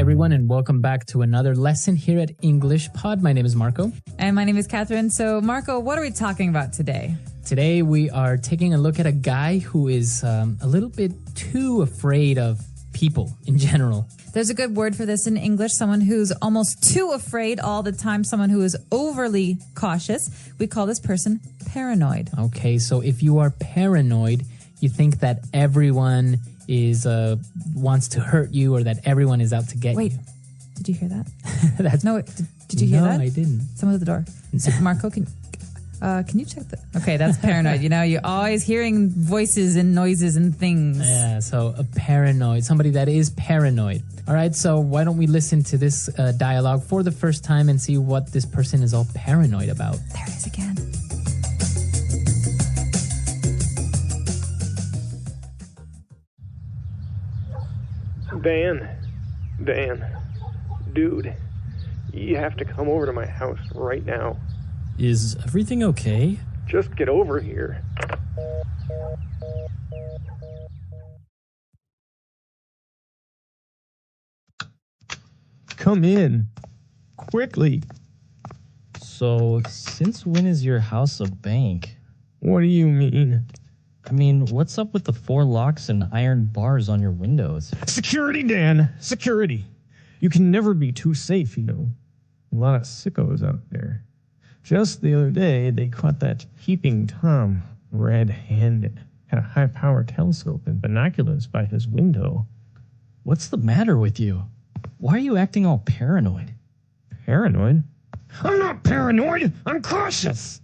everyone, and welcome back to another lesson here at English Pod. My name is Marco. And my name is Catherine. So, Marco, what are we talking about today? Today, we are taking a look at a guy who is a little bit too afraid of people in general. There's a good word for this in English, someone who's almost too afraid all the time, someone who is overly cautious. We call this person paranoid. Okay, so if you are paranoid, you think that everyone is wants to hurt you or that everyone is out to get you. Wait, did you hear that? Did you hear that? No, I didn't. Someone at the door. Marco, can you check that? Okay, that's paranoid. You know, you're always hearing voices and noises and things. Yeah, so a paranoid, somebody that is paranoid. All right, so why don't we listen to this dialogue for the first time and see what this person is all paranoid about. There it is again. Dan, dude, you have to come over to my house right now. Is everything okay? Just get over here. Come in. Quickly. So, since when is your house a bank? What do you mean? I mean, what's up with the 4 locks and iron bars on your windows? Security, Dan. Security. You can never be too safe, you know. A lot of sickos out there. Just the other day, they caught that peeping Tom red-handed. Had a high-power telescope and binoculars by his window. What's the matter with you? Why are you acting all paranoid? Paranoid? I'm not paranoid. I'm cautious.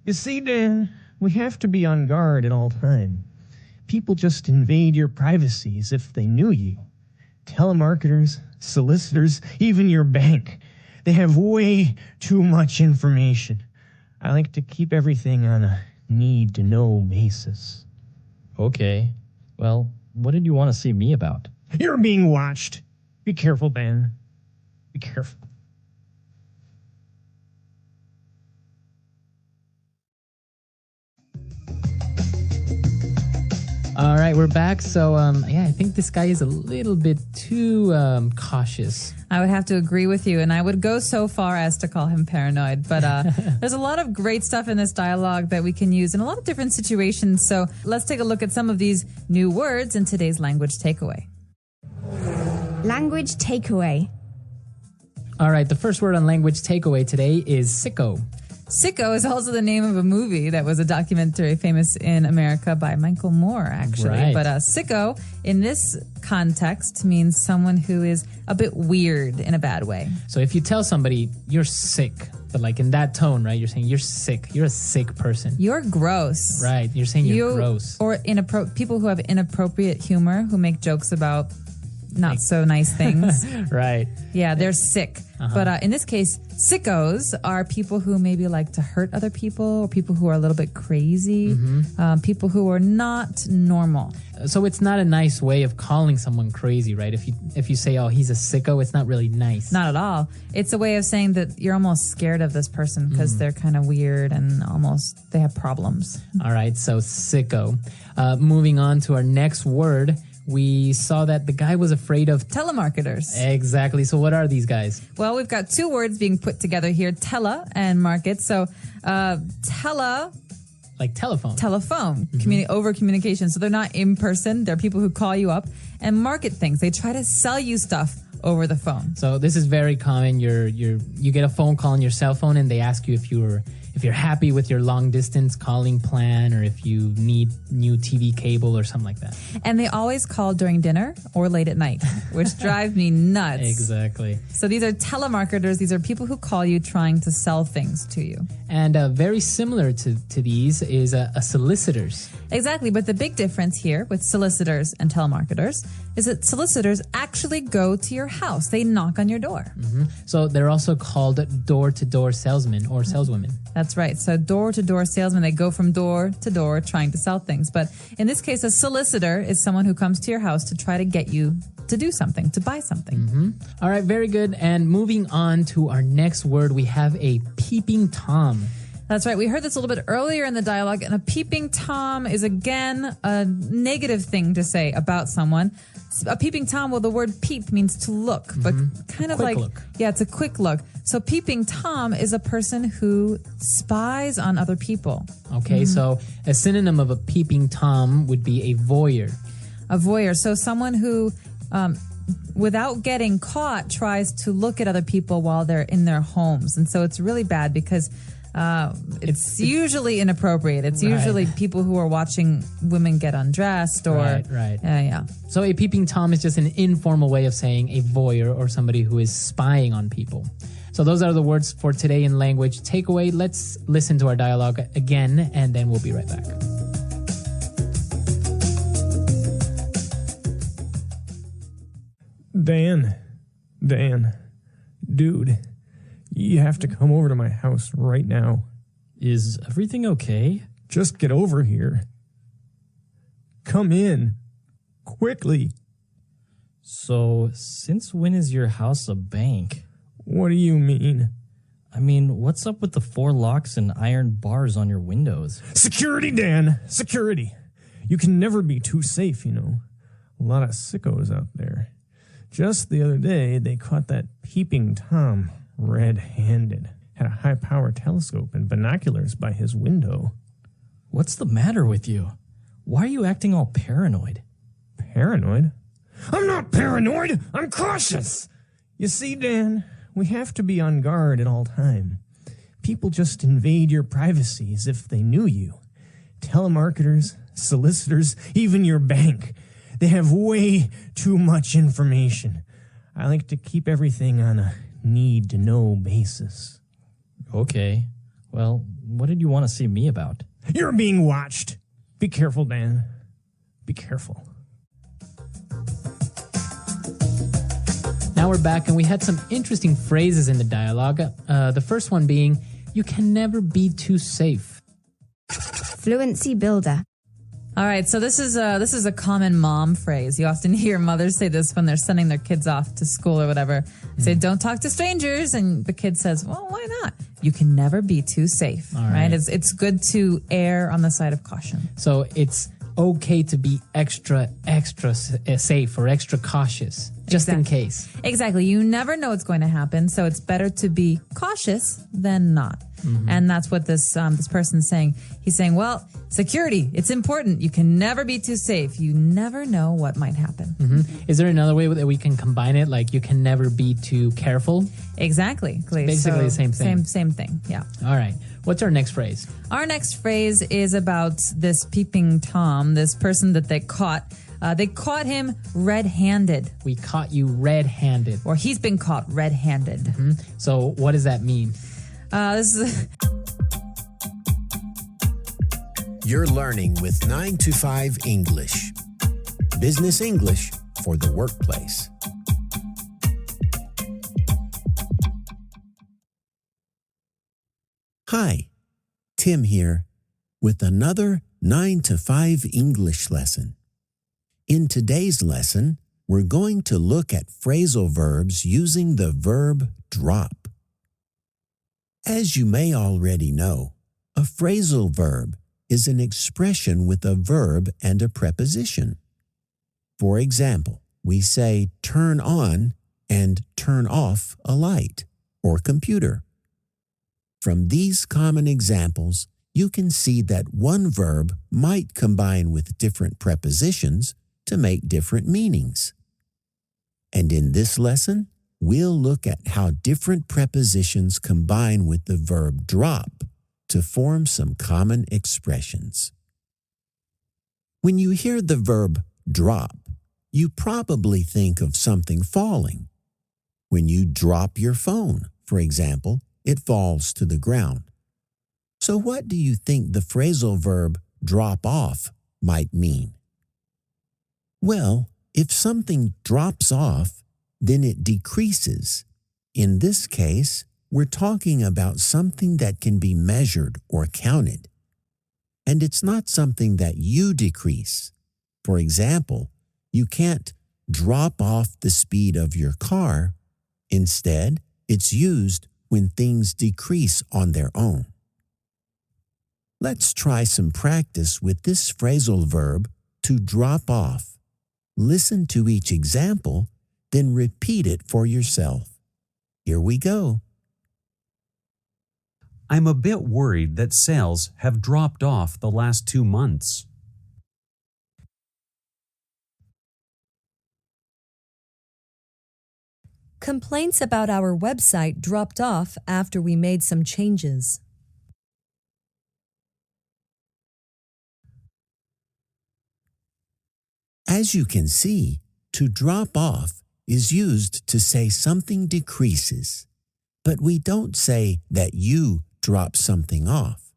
You see, Dan, we have to be on guard at all times. People just invade your privacy as if they knew you. Telemarketers, solicitors, even your bank. They have way too much information. I like to keep everything on a need-to-know basis. Okay. Well, what did you want to see me about? You're being watched. Be careful, Dan. Be careful. All right, we're back. So, I think this guy is a little bit too cautious. I would have to agree with you, and I would go so far as to call him paranoid. But there's a lot of great stuff in this dialogue that we can use in a lot of different situations. So let's take a look at some of these new words in today's language takeaway. Language takeaway. All right, the first word on language takeaway today is sicko. Sicko is also the name of a movie that was a documentary famous in America by Michael Moore, actually. Right. But sicko, in this context, means someone who is a bit weird in a bad way. So if you tell somebody you're sick, but like in that tone, right? You're saying you're sick. You're a sick person. You're gross. Right. You're saying you're gross. Or people who have inappropriate humor, who make jokes about not so nice things. Right. Yeah, they're sick. But in this case, sickos are people who maybe like to hurt other people, or people who are a little bit crazy, people who are not normal. So it's not a nice way of calling someone crazy, right? If you say, oh, he's a sicko, it's not really nice. Not at all. It's a way of saying that you're almost scared of this person because they're kind of weird and almost they have problems. All right, so sicko. Moving on to our next word. We saw that the guy was afraid of telemarketers. Exactly. So what are these guys? Well, we've got 2 words being put together here, tele and market. So tele... Like telephone. Telephone. Over communication. So they're not in person. They're people who call you up and market things. They try to sell you stuff over the phone. So this is very common. You get a phone call on your cell phone and they ask you if you're happy with your long distance calling plan or if you need new TV cable or something like that. And they always call during dinner or late at night, which drives me nuts. Exactly. So these are telemarketers. These are people who call you trying to sell things to you. And very similar to these is a solicitors. Exactly. But the big difference here with solicitors and telemarketers is that solicitors actually go to your house. They knock on your door. So they're also called door-to-door salesmen or saleswomen. That's right. So door-to-door salesmen, they go from door to door trying to sell things. But in this case, a solicitor is someone who comes to your house to try to get you to do something, to buy something. All right, very good. And moving on to our next word, we have a peeping Tom. That's right. We heard this a little bit earlier in the dialogue, and a peeping Tom is, again, a negative thing to say about someone. A peeping Tom, well, the word peep means to look, but kind of Quick like, look. yeah, it's a quick look. So peeping Tom is a person who spies on other people. Okay, so a synonym of a peeping Tom would be a voyeur. A voyeur. So someone who, without getting caught, tries to look at other people while they're in their homes. And so it's really bad because it's usually inappropriate. It's usually people who are watching women get undressed or... Right. Yeah. So a peeping Tom is just an informal way of saying a voyeur or somebody who is spying on people. So those are the words for today in language takeaway. Let's listen to our dialogue again, and then we'll be right back. Dan, dude, you have to come over to my house right now. Is everything okay? Just get over here. Come in. Quickly. So, since when is your house a bank? What do you mean? I mean, what's up with the 4 locks and iron bars on your windows? Security, Dan. Security. You can never be too safe, you know. A lot of sickos out there. Just the other day, they caught that peeping Tom red-handed. Had a high-power telescope and binoculars by his window. What's the matter with you? Why are you acting all paranoid? Paranoid? I'm not paranoid! I'm cautious! You see, Dan, we have to be on guard at all time. People just invade your privacy as if they knew you. Telemarketers, solicitors, even your bank. They have way too much information. I like to keep everything on a need-to-know basis. Okay. Well, what did you want to see me about? You're being watched. Be careful, Dan. Be careful. Now we're back, and we had some interesting phrases in the dialogue. The first one being, you can never be too safe. Fluency builder. All right, so this is a common mom phrase. You often hear mothers say this when they're sending their kids off to school or whatever. Say, don't talk to strangers, and the kid says, well, why not? You can never be too safe, right? It's good to err on the side of caution. So it's okay to be extra safe or extra cautious, just in case. Exactly. You never know what's going to happen, so it's better to be cautious than not. And that's what this person's saying. He's saying, well, security, it's important. You can never be too safe. You never know what might happen. Is there another way that we can combine it? Like, you can never be too careful? Exactly. Basically the same thing. Same thing, yeah. All right. What's our next phrase? Our next phrase is about this peeping Tom, this person that they caught. They caught him red-handed. We caught you red-handed. Or he's been caught red-handed. So what does that mean? This is... You're learning with 9 to 5 English. Business English for the workplace. Hi, Tim here with another 9 to 5 English lesson. In today's lesson, we're going to look at phrasal verbs using the verb drop. As you may already know, a phrasal verb is an expression with a verb and a preposition. For example, we say turn on and turn off a light or computer. From these common examples, you can see that one verb might combine with different prepositions to make different meanings. And in this lesson, we'll look at how different prepositions combine with the verb drop to form some common expressions. When you hear the verb drop, you probably think of something falling. When you drop your phone, for example, it falls to the ground. So what do you think the phrasal verb drop off might mean? Well, if something drops off, then it decreases. In this case, we're talking about something that can be measured or counted. And it's not something that you decrease. For example, you can't drop off the speed of your car. Instead, it's used when things decrease on their own. Let's try some practice with this phrasal verb to drop off. Listen to each example, then repeat it for yourself. Here we go. I'm a bit worried that sales have dropped off the last 2 months. Complaints about our website dropped off after we made some changes. As you can see, to drop off is used to say something decreases, but we don't say that you drop something off.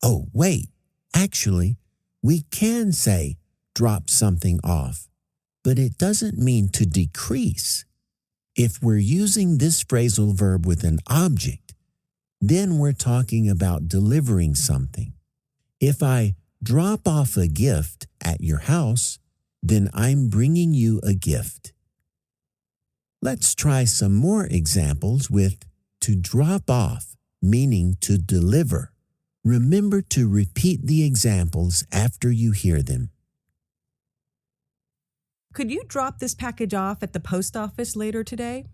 Oh, wait, actually, we can say drop something off, but it doesn't mean to decrease. If we're using this phrasal verb with an object, then we're talking about delivering something. If I drop off a gift at your house, then I'm bringing you a gift. Let's try some more examples with to drop off, meaning to deliver. Remember to repeat the examples after you hear them. Could you drop this package off at the post office later today?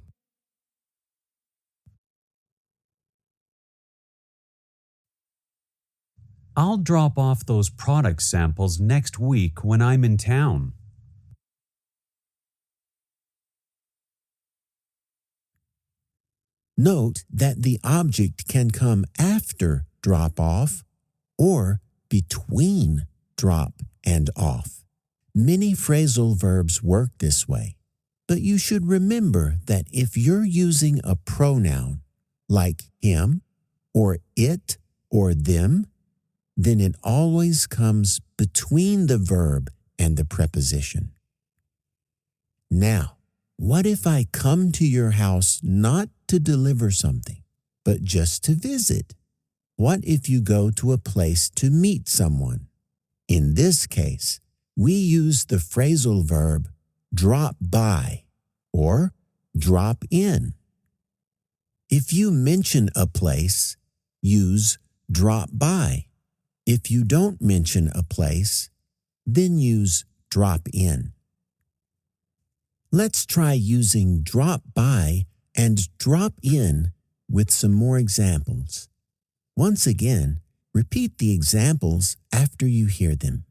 I'll drop off those product samples next week when I'm in town. Note that the object can come after drop off or between drop and off. Many phrasal verbs work this way, but you should remember that if you're using a pronoun like him or it or them, then it always comes between the verb and the preposition. Now, what if I come to your house not to deliver something, but just to visit? What if you go to a place to meet someone? In this case, we use the phrasal verb drop by or drop in. If you mention a place, use drop by. If you don't mention a place, then use drop in. Let's try using drop by and drop in with some more examples. Once again, repeat the examples after you hear them.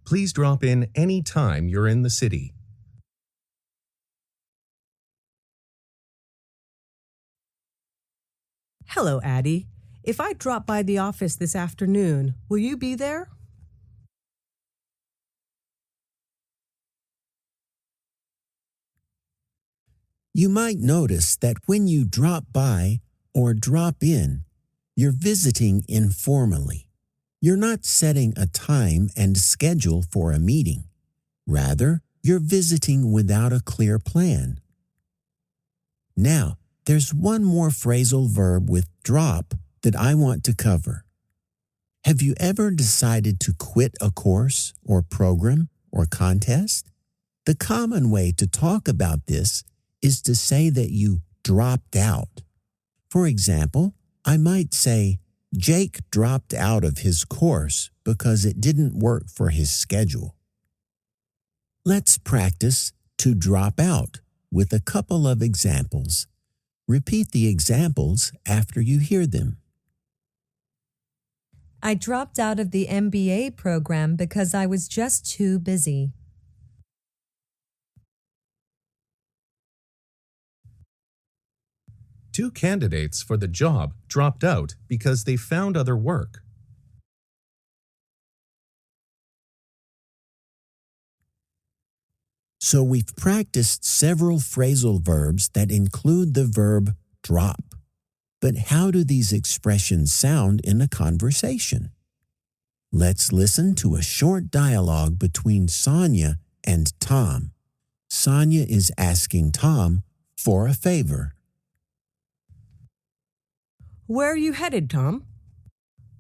Please drop in any time you're in the city. Hello, Addie. If I drop by the office this afternoon, will you be there? You might notice that when you drop by or drop in, you're visiting informally. You're not setting a time and schedule for a meeting. Rather, you're visiting without a clear plan. Now, there's one more phrasal verb with drop that I want to cover. Have you ever decided to quit a course or program or contest? The common way to talk about this is to say that you dropped out. For example, I might say, Jake dropped out of his course because it didn't work for his schedule. Let's practice to drop out with a couple of examples. Repeat the examples after you hear them. I dropped out of the MBA program because I was just too busy. Two candidates for the job dropped out because they found other work. So we've practiced several phrasal verbs that include the verb drop. But how do these expressions sound in a conversation? Let's listen to a short dialogue between Sonia and Tom. Sonia is asking Tom for a favor. Where are you headed, Tom?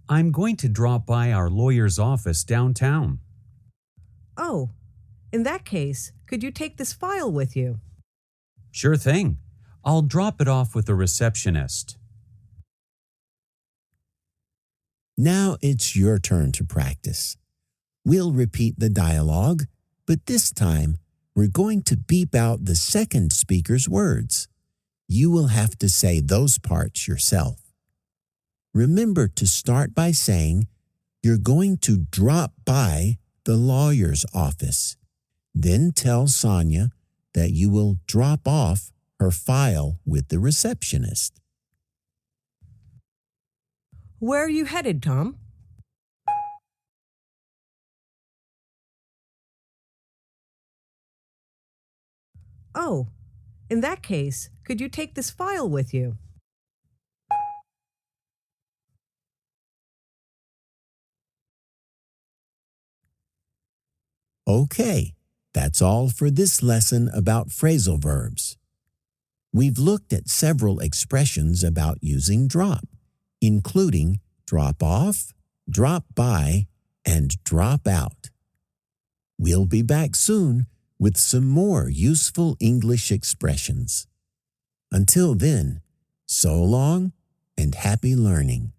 I'm going to drop by our lawyer's office downtown. Oh, in that case, could you take this file with you? Sure thing. I'll drop it off with the receptionist. Now it's your turn to practice. We'll repeat the dialogue, but this time we're going to beep out the second speaker's words. You will have to say those parts yourself. Remember to start by saying you're going to drop by the lawyer's office. Then tell Sonia that you will drop off her file with the receptionist. Where are you headed, Tom? Oh, in that case, could you take this file with you? Okay, that's all for this lesson about phrasal verbs. We've looked at several expressions about using drop, including drop off, drop by, and drop out. We'll be back soon with some more useful English expressions. Until then, so long and happy learning.